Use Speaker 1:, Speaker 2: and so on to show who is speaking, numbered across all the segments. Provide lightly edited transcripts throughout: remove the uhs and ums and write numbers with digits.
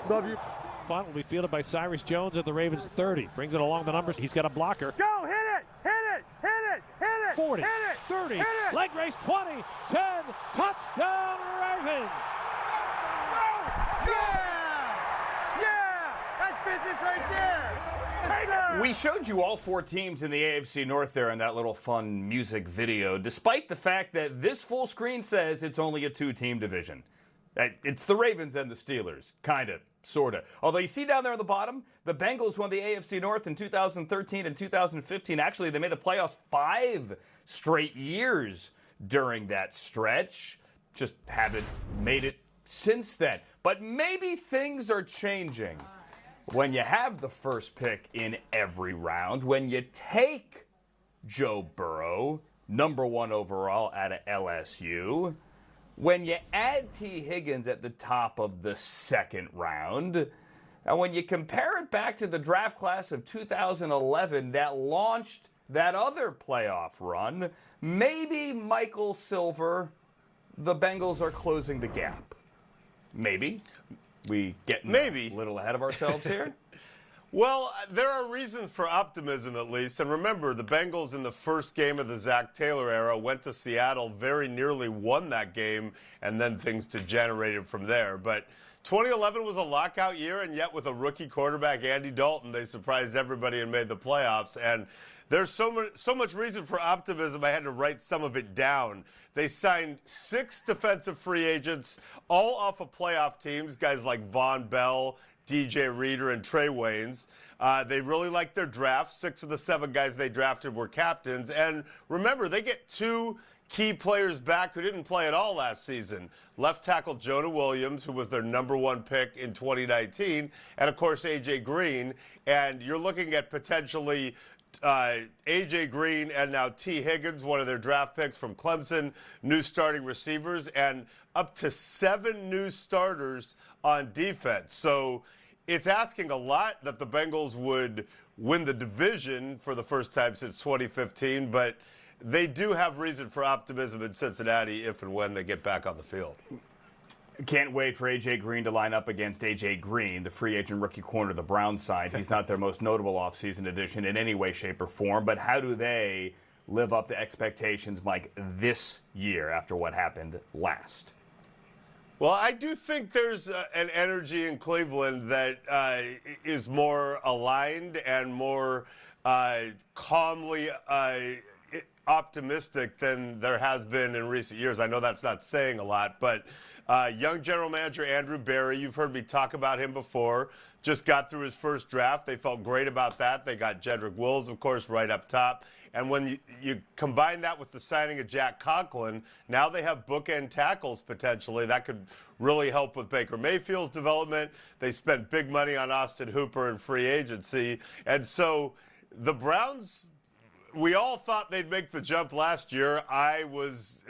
Speaker 1: Love you. Punt will be fielded by Cyrus Jones at the Ravens 30. Brings it along the numbers. He's got a blocker.
Speaker 2: Go, hit it, hit it, hit it, hit it.
Speaker 1: 40,
Speaker 2: hit it,
Speaker 1: 30,
Speaker 2: hit it.
Speaker 1: leg race 20, 10, touchdown Ravens.
Speaker 2: Yeah, that's business right there.
Speaker 3: We showed you all four teams in the AFC North there in that little fun music video, despite the fact that this full screen says it's only a two-team division. It's the Ravens and the Steelers, kind of, sort of. Although you see down there on the bottom, the Bengals won the AFC North in 2013 and 2015. Actually, they made the playoffs 5 straight years during that stretch. Just haven't made it since then. But maybe things are changing when you have the first pick in every round, when you take Joe Burrow, number 1 overall out of LSU, when you add T. Higgins at the top of the second round, and when you compare it back to the draft class of 2011 that launched that other playoff run, maybe, Michael Silver, the Bengals are closing the gap. Maybe. We getting a little ahead of ourselves here?
Speaker 4: Well, there are reasons for optimism, at least. And remember, the Bengals in the first game of the Zach Taylor era went to Seattle, very nearly won that game, and then things degenerated from there. But 2011 was a lockout year, and yet with a rookie quarterback, Andy Dalton, they surprised everybody and made the playoffs. And there's so much reason for optimism, I had to write some of it down. They signed 6 defensive free agents, all off of playoff teams, guys like Von Bell, DJ Reader, and Trey Waynes. They really liked their draft. 6 of the 7 guys they drafted were captains. And remember, they get 2 key players back who didn't play at all last season. Left tackle Jonah Williams, who was their number 1 pick in 2019, and, of course, A.J. Green. And you're looking at potentially A.J. Green and now T. Higgins, one of their draft picks from Clemson, new starting receivers, and up to 7 new starters on defense. So it's asking a lot that the Bengals would win the division for the first time since 2015, but they do have reason for optimism in Cincinnati if and when they get back on the field.
Speaker 3: Can't wait for A.J. Green to line up against A.J. Green, the free agent rookie corner of the Browns side. He's not their most notable offseason addition in any way, shape, or form, but how do they live up to expectations, Mike, this year after what happened last?
Speaker 4: Well, I do think there's an energy in Cleveland that is more aligned and more calmly optimistic than there has been in recent years. I know that's not saying a lot, but young general manager Andrew Berry, you've heard me talk about him before, just got through his first draft. They felt great about that. They got Jedrick Wills, of course, right up top. And when you combine that with the signing of Jack Conklin, now they have bookend tackles potentially. That could really help with Baker Mayfield's development. They spent big money on Austin Hooper in free agency. And so the Browns, we all thought they'd make the jump last year. I was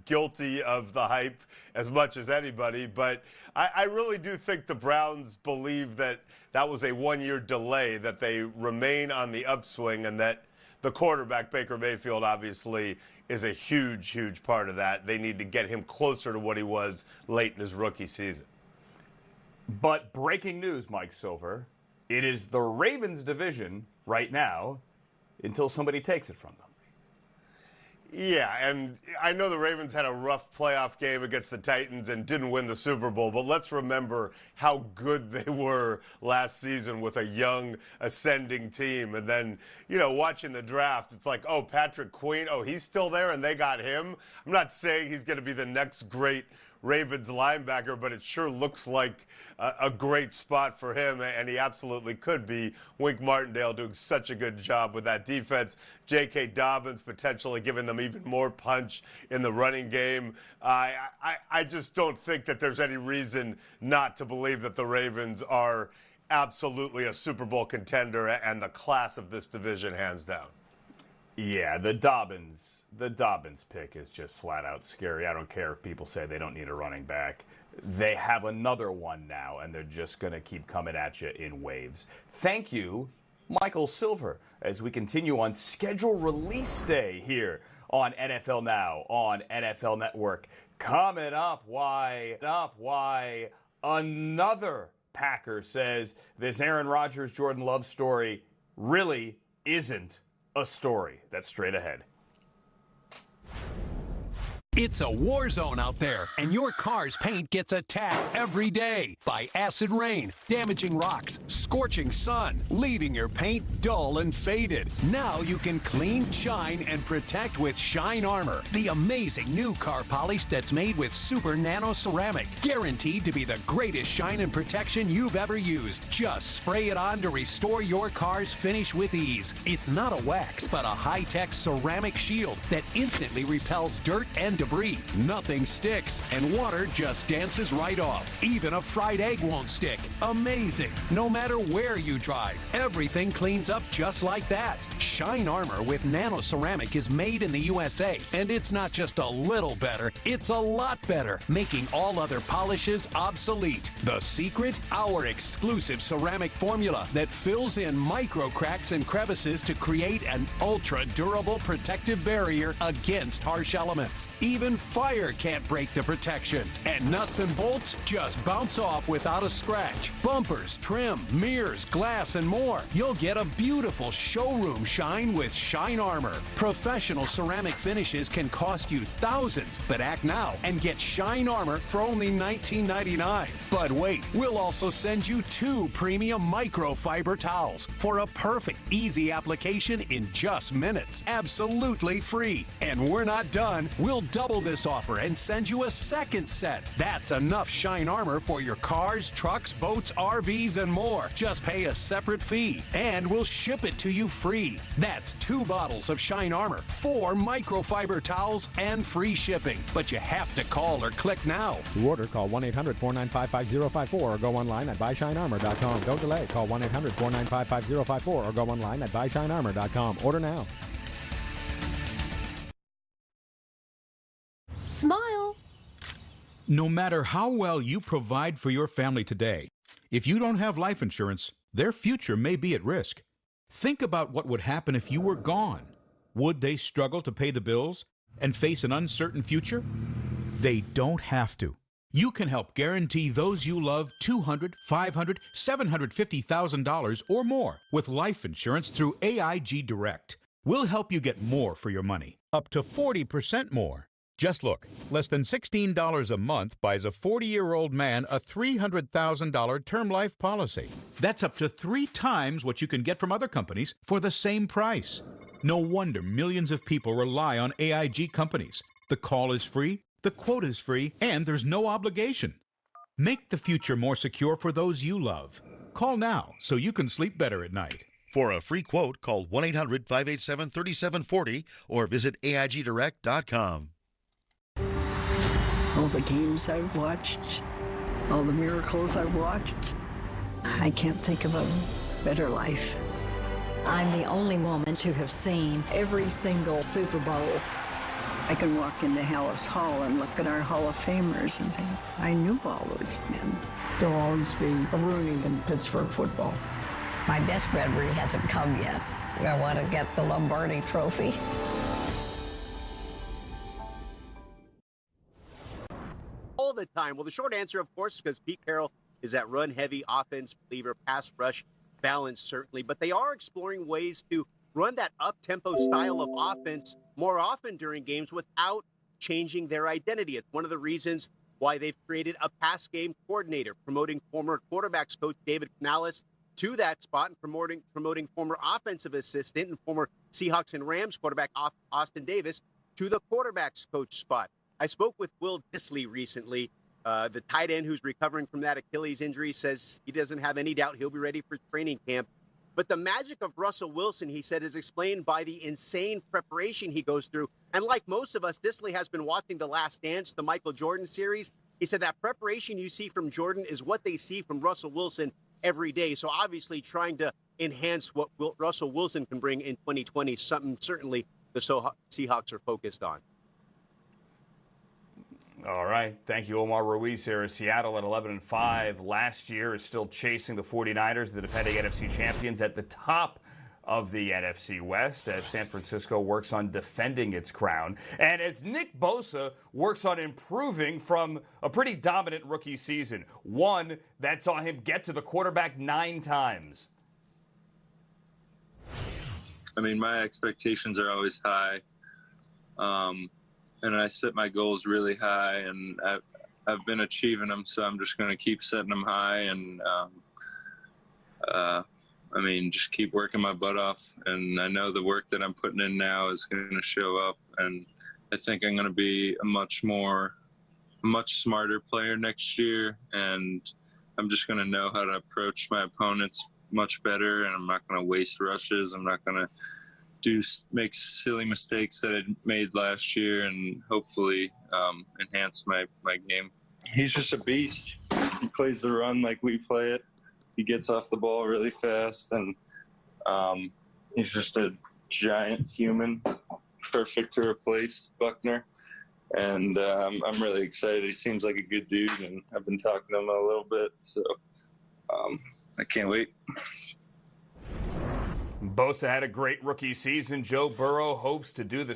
Speaker 4: guilty of the hype as much as anybody, but I really do think the Browns believe that that was a one-year delay, that they remain on the upswing, and that the quarterback, Baker Mayfield, obviously is a huge, huge part of that. They need to get him closer to what he was late in his rookie season.
Speaker 3: But breaking news, Mike Silver, it is the Ravens division right now until somebody takes it from them.
Speaker 4: Yeah, and I know the Ravens had a rough playoff game against the Titans and didn't win the Super Bowl, but let's remember how good they were last season with a young, ascending team. And then, watching the draft, it's like, oh, Patrick Queen, oh, he's still there and they got him. I'm not saying he's going to be the next great Ravens linebacker, but it sure looks like a great spot for him, and he absolutely could be. Wink Martindale doing such a good job with that defense. J.K. Dobbins potentially giving them even more punch in the running game. I just don't think that there's any reason not to believe that the Ravens are absolutely a Super Bowl contender and the class of this division, hands down.
Speaker 3: Yeah, the Dobbins pick is just flat out scary. I don't care if people say they don't need a running back. They have another one now, and they're just going to keep coming at you in waves. Thank you, Michael Silver, as we continue on schedule release day here on NFL Now on NFL Network. Coming up, why another Packer says this Aaron Rodgers-Jordan Love story really isn't a story. That's straight ahead.
Speaker 5: It's a war zone out there, and your car's paint gets attacked every day by acid rain, damaging rocks, scorching sun, leaving your paint dull and faded. Now you can clean, shine, and protect with Shine Armor, the amazing new car polish that's made with super nano ceramic, guaranteed to be the greatest shine and protection you've ever used. Just spray it on to restore your car's finish with ease. It's not a wax, but a high-tech ceramic shield that instantly repels dirt and debris. Nothing sticks, and water just dances right off. Even a fried egg won't stick. Amazing. No matter where you drive, everything cleans up just like that. Shine Armor with nano ceramic is made in the USA, and it's not just a little better, it's a lot better, making all other polishes obsolete. The secret? Our exclusive ceramic formula that fills in micro cracks and crevices to create an ultra-durable protective barrier against harsh elements. Even fire can't break the protection. And nuts and bolts just bounce off without a scratch. Bumpers, trim, mirrors, glass, and more. You'll get a beautiful showroom shine with Shine Armor. Professional ceramic finishes can cost you thousands, but act now and get Shine Armor for only $19.99. But wait, we'll also send you 2 premium microfiber towels for a perfect, easy application in just minutes. Absolutely free. And we're not done. We'll double this offer and send you a second set. That's enough Shine Armor for your cars, trucks, boats, RVs, and more. Just pay a separate fee, and we'll ship it to you free. That's 2 bottles of Shine Armor, 4 microfiber towels, and free shipping. But you have to call or click now.
Speaker 6: To order, call 1-800-495-5054 or go online at buyshinearmor.com. Don't delay. Call 1-800-495-5054 or go online at buyshinearmor.com. Order now.
Speaker 7: Smile.
Speaker 8: No matter how well you provide for your family today, if you don't have life insurance, their future may be at risk. Think about what would happen if you were gone. Would they struggle to pay the bills and face an uncertain future? They don't have to. You can help guarantee those you love $200,000, $500,000, $750,000 or more with life insurance through AIG Direct. We'll help you get more for your money, up to 40% more. Just look, less than $16 a month buys a 40-year-old man a $300,000 term life policy. That's up to 3 times what you can get from other companies for the same price. No wonder millions of people rely on AIG companies. The call is free, the quote is free, and there's no obligation. Make the future more secure for those you love. Call now so you can sleep better at night.
Speaker 9: For a free quote, call 1-800-587-3740 or visit AIGDirect.com.
Speaker 10: All the games I've watched, all the miracles I've watched, I can't think of a better life.
Speaker 7: I'm the only woman to have seen every single Super Bowl.
Speaker 10: I can walk into Hallis Hall and look at our Hall of Famers and think, I knew all those men. There'll always be a Rooney in Pittsburgh football.
Speaker 11: My best memory hasn't come yet. I want to get the Lombardi Trophy.
Speaker 12: All the time. Well, the short answer, of course, because Pete Carroll is that run-heavy offense believer, pass rush balance certainly, but they are exploring ways to run that up-tempo style of offense more often during games without changing their identity. It's one of the reasons why they've created a pass game coordinator, promoting former quarterbacks coach David Canales to that spot and promoting former offensive assistant and former Seahawks and Rams quarterback Austin Davis to the quarterbacks coach spot. I spoke with Will Dissly recently, the tight end who's recovering from that Achilles injury, says he doesn't have any doubt he'll be ready for training camp. But the magic of Russell Wilson, he said, is explained by the insane preparation he goes through. And like most of us, Dissly has been watching The Last Dance, the Michael Jordan series. He said that preparation you see from Jordan is what they see from Russell Wilson every day. So obviously trying to enhance what Russell Wilson can bring in 2020, something certainly the Seahawks are focused on.
Speaker 3: All right. Thank you, Omar Ruiz here. Seattle at 11-5 last year is still chasing the 49ers, the defending NFC champions, at the top of the NFC West as San Francisco works on defending its crown, and as Nick Bosa works on improving from a pretty dominant rookie season, one that saw him get to the quarterback 9 times.
Speaker 13: I mean, my expectations are always high, and I set my goals really high, and I've been achieving them, so I'm just going to keep setting them high, and I mean, just keep working my butt off. And I know the work that I'm putting in now is going to show up, and I think I'm going to be a much smarter player next year, and I'm just going to know how to approach my opponents much better, and I'm not going to waste rushes. I'm not going to make silly mistakes that I made last year, and hopefully enhance my game. He's just a beast. He plays the run like we play it. He gets off the ball really fast, and he's just a giant human, perfect to replace Buckner. And I'm really excited. He seems like a good dude, and I've been talking to him a little bit, so I can't wait.
Speaker 3: Bosa had a great rookie season. Joe Burrow hopes to do the